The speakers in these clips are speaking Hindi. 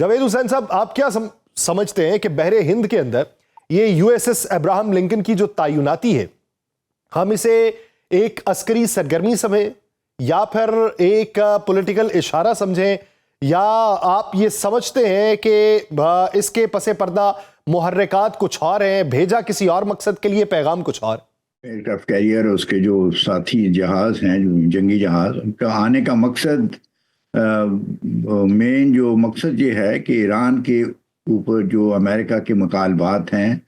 जावेद हुसैन साहब, आप क्या समझते हैं कि बहरे हिंद के अंदर ये यूएसएस अब्राहम लिंकन की जो तैनाती है, हम इसे एक अस्करी सरगर्मी समझें या फिर एक पॉलिटिकल इशारा समझें, या आप ये समझते हैं कि इसके पसे पर्दा मुहर्रिकात कुछ और हैं, भेजा किसी और मकसद के लिए, पैगाम कुछ और? एयरक्राफ्ट कैरियर और उसके जो साथी जहाज हैं, जो जंगी जहाज, उनका आने का मकसद, मेन जो मकसद ये है कि ईरान के ऊपर जो अमेरिका के मुतालबात हैं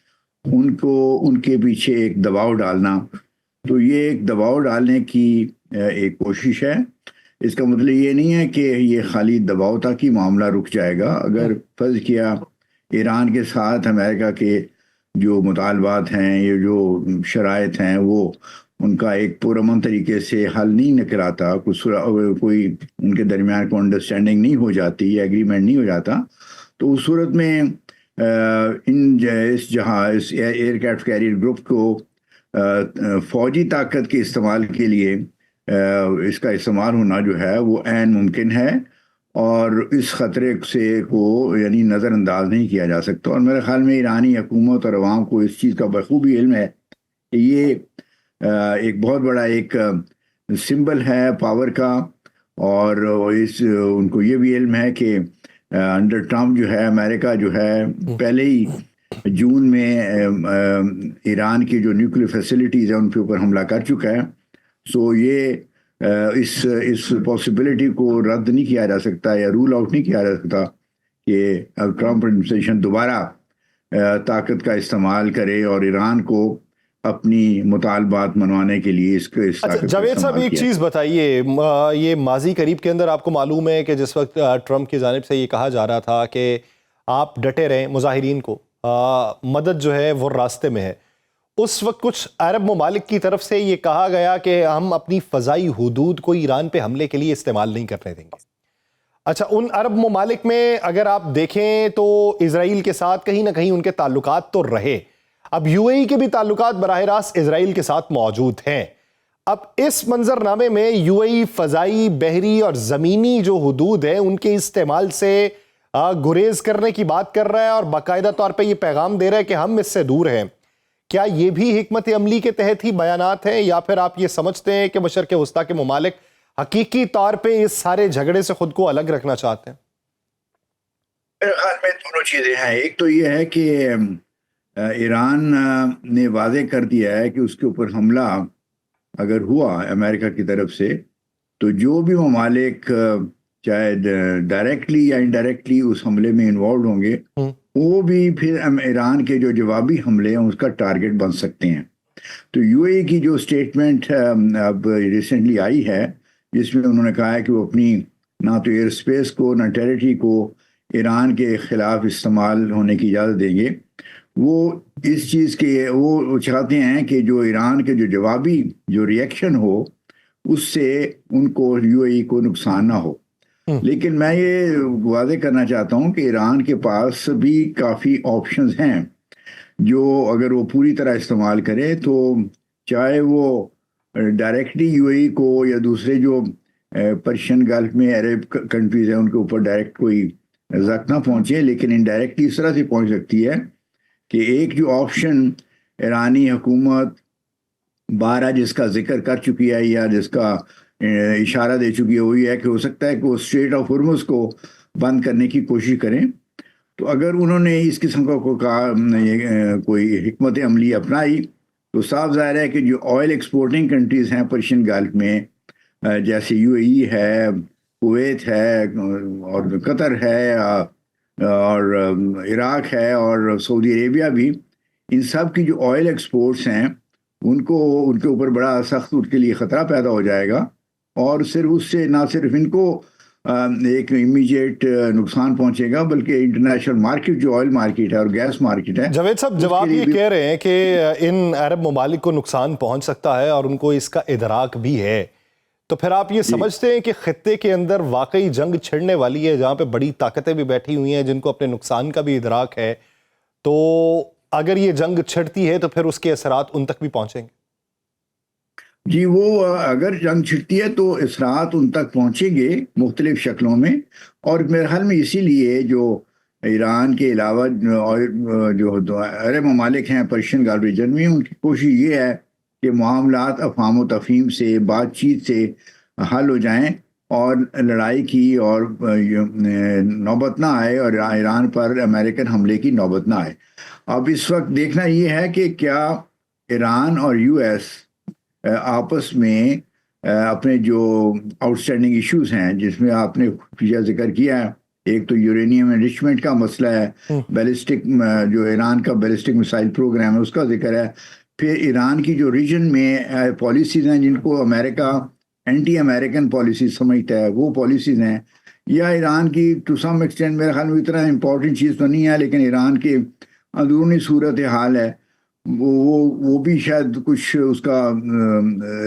उनको, उनके पीछे एक दबाव डालना। तो ये एक दबाव डालने की एक कोशिश है। इसका मतलब ये नहीं है कि ये खाली दबाव तक ही मामला रुक जाएगा। अगर फर्ज किया ईरान के साथ अमेरिका के जो मुतालबात हैं, ये जो शराइत हैं, वो उनका एक पुरअमन तरीके से हल नहीं निकल आता, कोई उनके दरमियान कोई अंडरस्टैंडिंग नहीं हो जाती, एग्रीमेंट नहीं हो जाता, तो उस सूरत में इस एयरक्राफ्ट कैरियर ग्रुप को फौजी ताकत के इस्तेमाल के लिए इसका इस्तेमाल होना जो है वो ऐन मुमकिन है, और इस ख़तरे से को यानी नज़रअंदाज नहीं किया जा सकता। और मेरे ख़्याल में ईरानी हुकूमत और अवाम को इस चीज़ का बखूबी इल्म है कि ये एक बहुत बड़ा एक सिंबल है पावर का, और उनको ये भी इल्म है कि अंडर ट्रम्प जो है, अमेरिका जो है पहले ही जून में ईरान की जो न्यूक्लियर फैसिलिटीज़ हैं उन के ऊपर हमला कर चुका है। सो ये इस पॉसिबिलिटी को रद्द नहीं किया जा सकता या रूल आउट नहीं किया जा सकता कि ट्रम्प एडमिनिस्ट्रेशन दोबारा ताकत का इस्तेमाल करे और ईरान को अपनी मुतालबात मनवाने के लिए अच्छा, जावेद साहब एक चीज़ बताइए, ये माजी करीब के अंदर आपको मालूम है कि जिस वक्त ट्रम्प की जानिब से ये कहा जा रहा था कि आप डटे रहें, मुजाहिरीन को मदद जो है वो रास्ते में है, उस वक्त कुछ अरब ममालिक की तरफ से ये कहा गया कि हम अपनी फ़ज़ाई हुदूद को ईरान पे हमले के लिए इस्तेमाल नहीं करने देंगे। अच्छा, उन अरब ममालिक में अगर आप देखें तो इजराइल के साथ कहीं ना कहीं उनके ताल्लुकात तो रहे, अब यूएई के भी ताल्लुकात बराह रास्त इजराइल के साथ मौजूद हैं। अब इस मंजरनामे में यूएई फ़ज़ाई, बहरी और ज़मीनी जो हुदूद है उनके इस्तेमाल से गुरेज करने की बात कर रहा है और बाकायदा तौर पर यह पैगाम दे रहा है कि हम इससे दूर हैं। क्या ये भी हिकमत अमली के तहत ही बयानात हैं, या फिर आप ये समझते हैं कि मशरिक़ वस्ता के ममालिक हकीकी तौर पे इस सारे झगड़े से खुद को अलग रखना चाहते हैं? मेरे ख्याल में दोनों चीज़ें हैं। एक तो ये है कि ईरान ने वाज़ेह कर दिया है कि उसके ऊपर हमला अगर हुआ अमेरिका की तरफ से, तो जो भी ममालिक चाहे डायरेक्टली या इनडायरेक्टली उस हमले में इन्वॉल्व होंगे, वो भी फिर ईरान के जो जवाबी हमले हैं उसका टारगेट बन सकते हैं। तो यूएई की जो स्टेटमेंट अब रिसेंटली आई है, जिसमें उन्होंने कहा है कि वो अपनी ना तो एयर स्पेस को ना टेरिटरी को ईरान के ख़िलाफ़ इस्तेमाल होने की इजाज़त देंगे, वो इस चीज़ के वो चाहते हैं कि जो ईरान के जो जवाबी जो रिएक्शन हो उससे उनको, यूएई को नुकसान ना हो। लेकिन मैं ये वादे करना चाहता हूँ कि ईरान के पास भी काफ़ी ऑप्शंस हैं जो अगर वो पूरी तरह इस्तेमाल करें, तो चाहे वो डायरेक्टली यूएई को या दूसरे जो पर्शियन गल्फ में अरब कंट्रीज़ हैं उनके ऊपर डायरेक्ट कोई ज़ख्म ना पहुँचे, लेकिन इनडायरेक्टली इस तरह से पहुँच सकती है कि एक जो ऑप्शन ईरानी हुकूमत बारह जिसका जिक्र कर चुकी है या जिसका इशारा दे चुकी है, वो ये है कि हो सकता है कि वो स्ट्रेट ऑफ हुर्मुज़ को बंद करने की कोशिश करें। तो अगर उन्होंने इस किस्म का कोई हिकमत अमली अपनाई, तो साफ ज़ाहिर है कि जो ऑयल एक्सपोर्टिंग कंट्रीज़ हैं पर्शियन गल्फ में, जैसे यूएई है, कुवैत है और कतर है और इराक है और सऊदी अरेबिया भी, इन सब की जो ऑयल एक्सपोर्ट्स हैं उनको, उनके ऊपर बड़ा सख्त उनके लिए ख़तरा पैदा हो जाएगा। और सिर्फ उससे ना सिर्फ इनको एक इमीडिएट नुकसान पहुंचेगा, बल्कि इंटरनेशनल मार्केट जो ऑयल मार्केट है और गैस मार्केट है। जावेद साहब, जब आप ये कह रहे हैं कि इन अरब ममालिक को नुकसान पहुंच सकता है और उनको इसका इदराक भी है, तो फिर आप ये समझते हैं कि खित्ते के अंदर वाकई जंग छिड़ने वाली है, जहां पे बड़ी ताकतें भी बैठी हुई हैं जिनको अपने नुकसान का भी इदराक है, तो अगर ये जंग छिड़ती है तो फिर उसके असरात उन तक भी पहुंचेंगे? जी, वो अगर जंग छिड़ती है तो इसरात उन तक पहुंचेंगे मुख्तलिफ शक्लों में, और मेरे ख्याल में इसीलिए जो ईरान के अलावा और जो अरब ममालिक हैं पर्शियन गल्फ रीजन में, उनकी कोशिश ये है कि मामलात अफ़हाम तफ़हीम से, बातचीत से हल हो जाएं और लड़ाई की और नौबत ना आए, और ईरान पर अमेरिकन हमले की नौबत ना आए। अब इस वक्त देखना ये है कि क्या ईरान और यूएस आपस में अपने जो आउटस्टैंडिंग इश्यूज हैं, जिसमें आपने खुफिया जिक्र किया है, एक तो यूरेनियम एनरिचमेंट का मसला है, बैलिस्टिक जो ईरान का बैलिस्टिक मिसाइल प्रोग्राम है उसका जिक्र है, फिर ईरान की जो रीजन में पॉलिसीज़ हैं जिनको अमेरिका एंटी अमेरिकन पॉलिसीज समझता है, वो पॉलिसीज़ हैं, या ईरान की टू सम एक्सटेंट मेरे ख्याल में इतना इम्पोर्टेंट चीज़ तो नहीं है, लेकिन ईरान के अंदरूनी सूरत हाल है, वो भी शायद कुछ उसका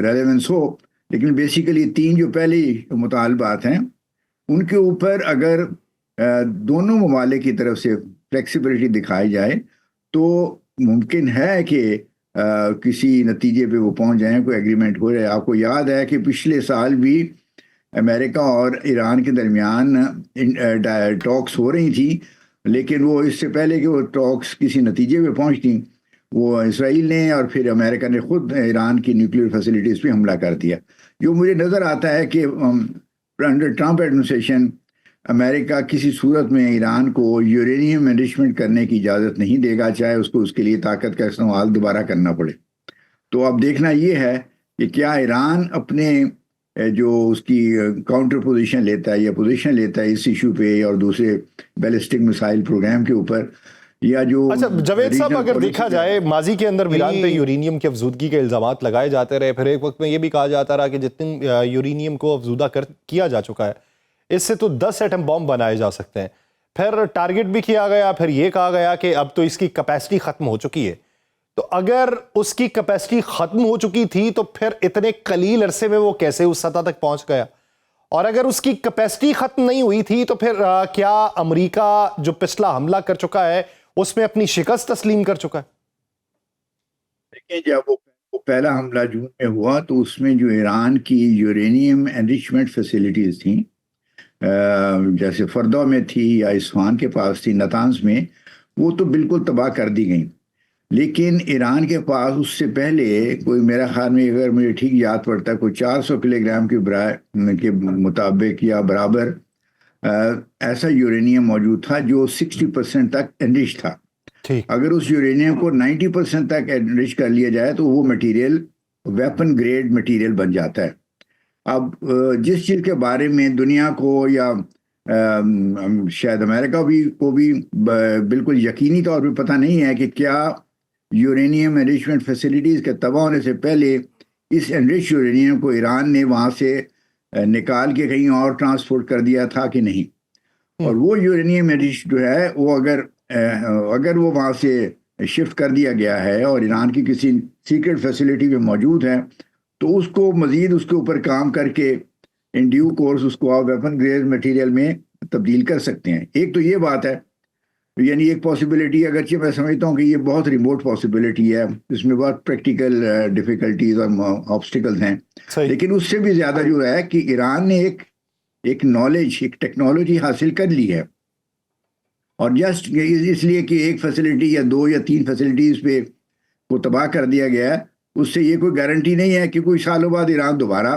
रेलेवेंस हो। लेकिन बेसिकली तीन जो पहली मुतालबात हैं उनके ऊपर अगर दोनों ममालिक की तरफ से फ्लेक्सिबिलिटी दिखाई जाए तो मुमकिन है कि किसी नतीजे पे वो पहुंच जाएं, कोई एग्रीमेंट हो जाए। आपको याद है कि पिछले साल भी अमेरिका और ईरान के दरमियान टॉक्स हो रही थी, लेकिन वो इससे पहले कि वो टॉक्स किसी नतीजे पे पहुंचती, वो इसराइल ने और फिर अमेरिका ने खुद ईरान की न्यूक्लियर फैसिलिटीज़ पे हमला कर दिया। जो मुझे नज़र आता है कि अंडर ट्रंप एडमिनिस्ट्रेशन अमेरिका किसी सूरत में ईरान को यूरेनियम एनरिचमेंट करने की इजाज़त नहीं देगा, चाहे उसको उसके लिए ताकत का इस्तेमाल दोबारा करना पड़े। तो अब देखना ये है कि क्या ईरान अपने जो उसकी काउंटर पोजीशन लेता है या पोजीशन लेता है इस इशू पे और दूसरे बैलिस्टिक मिसाइल प्रोग्राम के ऊपर, या जो अच्छा जावेद साहब, अगर देखा जाए माजी के अंदर ईरान पे यूरेनियम की अफजूदगी के इल्जामात लगाए जाते रहे, फिर एक वक्त में ये भी कहा जाता रहा कि जितने यूरेनियम को अफजूदा किया जा चुका है इससे तो 10 एटम बॉम्ब बनाए जा सकते हैं। फिर टारगेट भी किया गया, फिर ये कहा गया कि अब तो इसकी कैपेसिटी खत्म हो चुकी है। तो अगर उसकी कैपेसिटी खत्म हो चुकी थी तो फिर इतने कलील अरसे में वो कैसे उस सतह तक पहुंच गया? और अगर उसकी कैपेसिटी खत्म नहीं हुई थी तो फिर क्या अमेरिका जो पिछला हमला कर चुका है उसमें अपनी शिकस्त तस्लीम कर चुका है? देखिए, जब वो पहला हमला जून में हुआ तो उसमें जो ईरान की यूरेनियम एनरिचमेंट फैसिलिटीज थी, जैसे फर्दो में थी या इस्फहान के पास थी, नतान्ज में, वो तो बिल्कुल तबाह कर दी गई। लेकिन ईरान के पास उससे पहले कोई, मेरा ख्याल में अगर मुझे ठीक याद पड़ता है, कोई 400 किलोग्राम के मुताबिक या बराबर ऐसा यूरेनियम मौजूद था जो 60% तक एनरिच था। अगर उस यूरेनियम को 90% तक एनरिच कर लिया जाए तो वो मटेरियल वेपन ग्रेड मटेरियल बन जाता है। अब जिस चीज़ के बारे में दुनिया को या शायद अमेरिका को भी बिल्कुल यकीनी तौर पे पता नहीं है कि क्या यूरेनियम एनरिचमेंट फैसिलिटीज़ के तबाह होने से पहले इस एनरिच यूरेनियम को ईरान ने वहाँ से निकाल के कहीं और ट्रांसपोर्ट कर दिया था कि नहीं। और वो यूरेनियम एनरिच जो है वो अगर वो वहाँ से शिफ्ट कर दिया गया है और ईरान की किसी सीक्रेट फैसिलिटी में मौजूद है, तो उसको मज़ीद उसके ऊपर काम करके इन ड्यू कोर्स उसको आप वेपन ग्रेड मटेरियल में तब्दील कर सकते हैं। एक तो ये बात है, यानी एक पॉसिबिलिटी, अगरचे मैं समझता हूँ कि ये बहुत रिमोट पॉसिबिलिटी है, इसमें बहुत प्रैक्टिकल डिफ़िकल्टीज और ऑब्स्टिकल्स हैं, लेकिन उससे भी ज़्यादा जो है कि ईरान ने एक नॉलेज, एक टेक्नोलॉजी हासिल कर ली है, और जस्ट इसलिए कि एक फैसिलिटी या 2 या 3 फैसिलिटीज़ पे वो तबाह कर दिया गया है, उससे ये कोई गारंटी नहीं है कि कोई सालों बाद ईरान दोबारा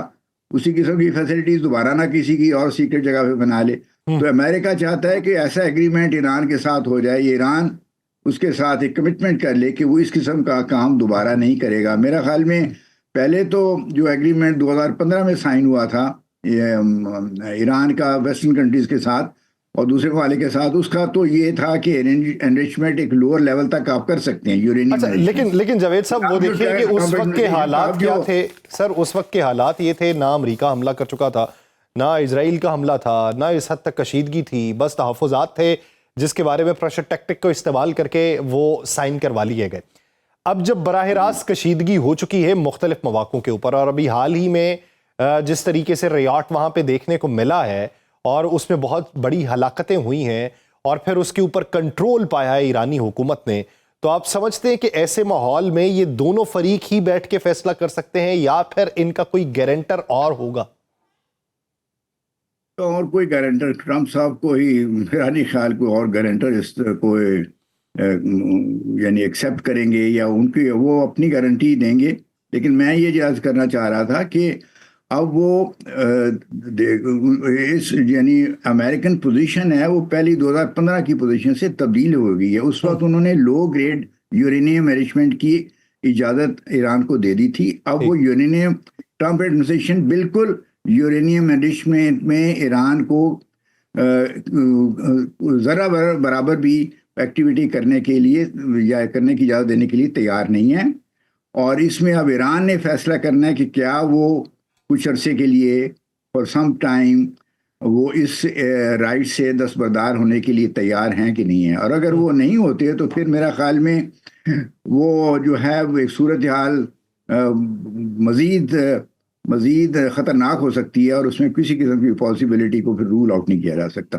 उसी किस्म की फैसिलिटीज़ दोबारा ना किसी की और सीक्रेट जगह पे बना ले। तो अमेरिका चाहता है कि ऐसा एग्रीमेंट ईरान के साथ हो जाए, ईरान उसके साथ एक कमिटमेंट कर ले कि वो इस किस्म का काम दोबारा नहीं करेगा। मेरा ख्याल में पहले तो जो एग्रीमेंट 2015 में साइन हुआ था ईरान का वेस्टर्न कंट्रीज के साथ और दूसरे वाले के साथ, उसका तो ये था कि एनरिचमेंट एक लोअर लेवल तक आप कर सकते हैं यूरेनियम। अच्छा, लेकिन जावेद साहब वो देखिए कि उस वक्त के हालात क्या थे सर? उस वक्त के हालात ये थे, ना अमेरिका हमला कर चुका था, ना इजराइल का हमला था, ना इस हद तक कशीदगी थी, बस तहफ़्फ़ुज़ात थे जिसके बारे में प्रेशर टैक्टिक को इस्तेमाल करके वो साइन करवा लिए गए। अब जब बराह रास्त कशीदगी हो चुकी है मुख्तलिफ मौक़ों के ऊपर, और अभी हाल ही में जिस तरीके से रियाट वहाँ पे देखने को मिला है और उसमें बहुत बड़ी हलाकतें हुई हैं और फिर उसके ऊपर कंट्रोल पाया है ईरानी हुकूमत ने, तो आप समझते हैं कि ऐसे माहौल में ये दोनों फरीक ही बैठ के फैसला कर सकते हैं या फिर इनका कोई गारंटर और होगा? तो और कोई गारंटर ट्रंप साहब को ही, मेरा नहीं ख्याल कोई और गारंटर इस को यानी एक्सेप्ट करेंगे या उनकी वो अपनी गारंटी देंगे। लेकिन मैं ये जायज़ करना चाह रहा था कि अब वो इस यानी अमेरिकन पोजीशन है वो पहली 2015 की पोजीशन से तब्दील हो गई है। उस वक्त उन्होंने लो ग्रेड यूरेनियम एनरिचमेंट की इजाज़त ईरान को दे दी थी। अब वो यूरेनियम, ट्रंप एडमिनिस्ट्रेशन बिल्कुल यूरेनियम एनरिचमेंट में ईरान को ज़रा बराबर भी एक्टिविटी करने के लिए या करने की इजाज़त देने के लिए तैयार नहीं है। और इसमें अब ईरान ने फैसला करना है कि क्या वो कुछ अरसे के लिए फॉर सम टाइम वो इस राइट से दस्तबरदार होने के लिए तैयार हैं कि नहीं है। और अगर वो नहीं होते तो फिर मेरा ख्याल में वो जो है वो एक सूरत हाल मज़ीद ख़तरनाक हो सकती है और उसमें किसी किस्म की पॉसिबिलिटी को फिर रूल आउट नहीं किया जा सकता।